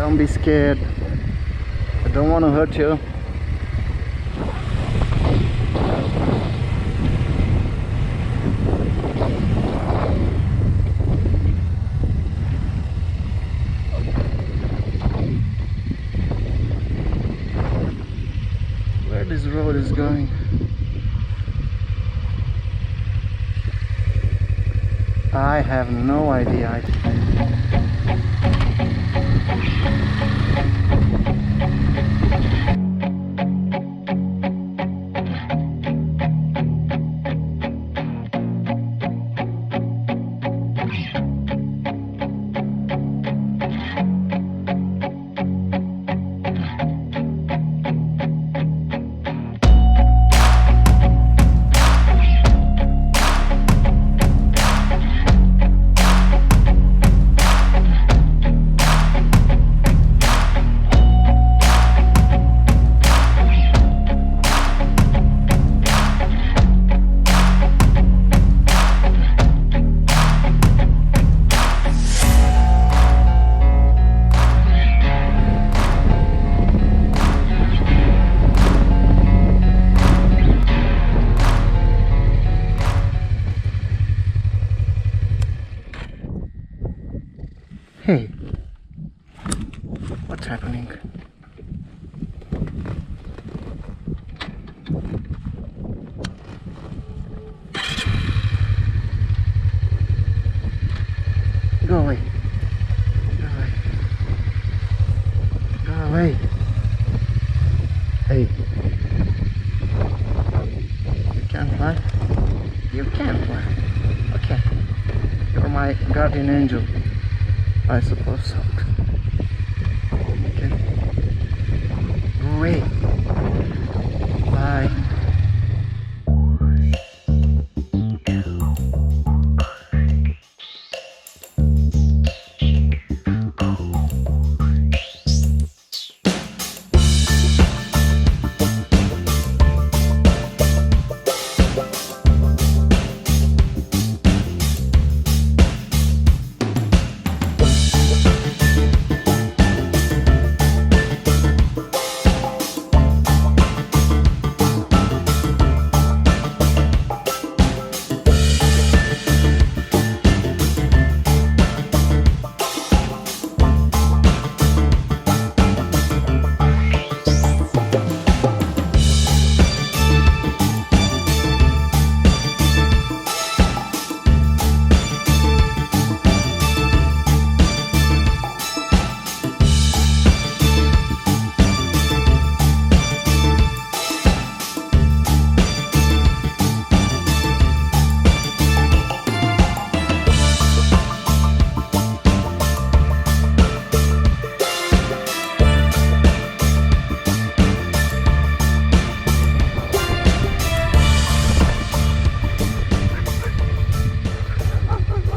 Don't be scared. I don't want to hurt you. Where this road is going? I have no idea. Hey, what's happening? Go away. Go away. Go away. Hey. You can't fly? You can't fly. Okay. You're my guardian angel. I suppose so. Okay. Go away. Bye.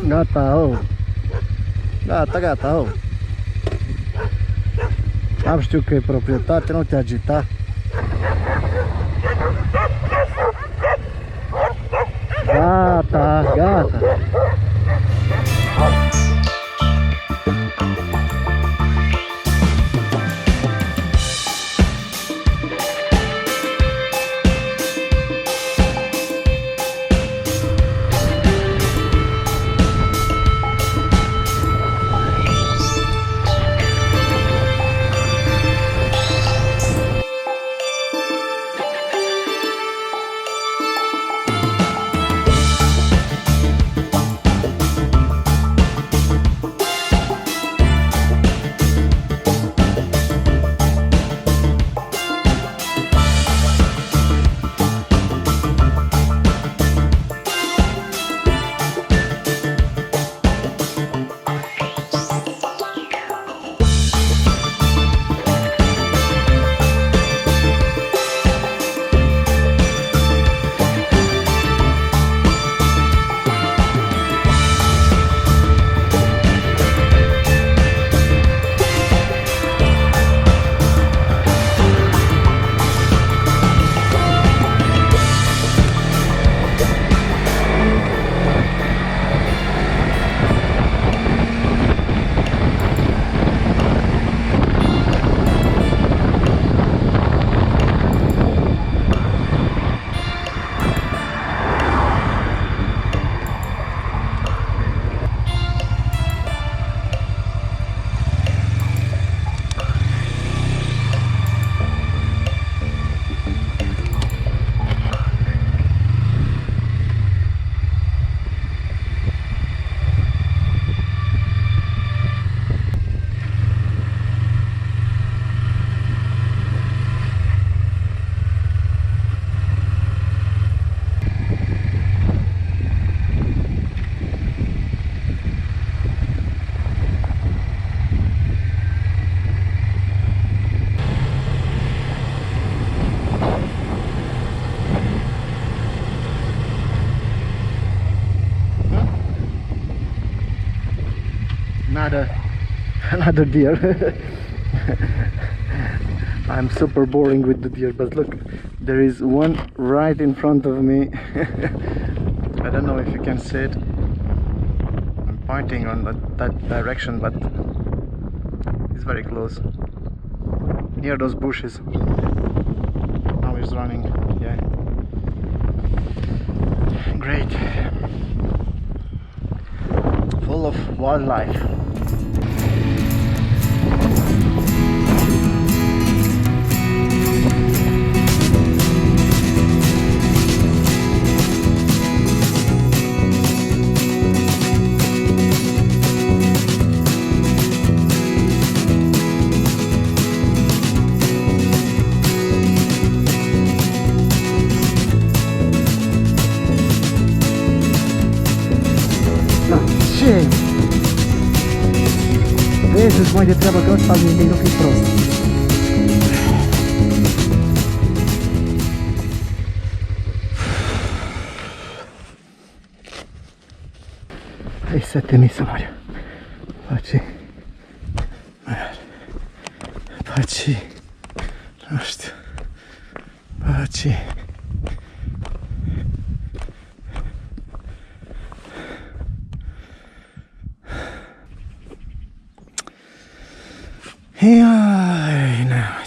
Gata, oh. Gata, gata, oh. Am știu că e proprietate, nu te agita. Gata, gata. another deer. I'm super boring with the deer, but look, there is one right in front of me. I don't know if you can see it. I'm pointing on that direction, but it's very close, near those bushes. Now he's running. Yeah, great, full of wildlife. Vezi, îți mai de treabă că ăsta nu fi prost. Hai să te misi, Mario. Paci. Paci. Nu știu. Paci. Ai, não.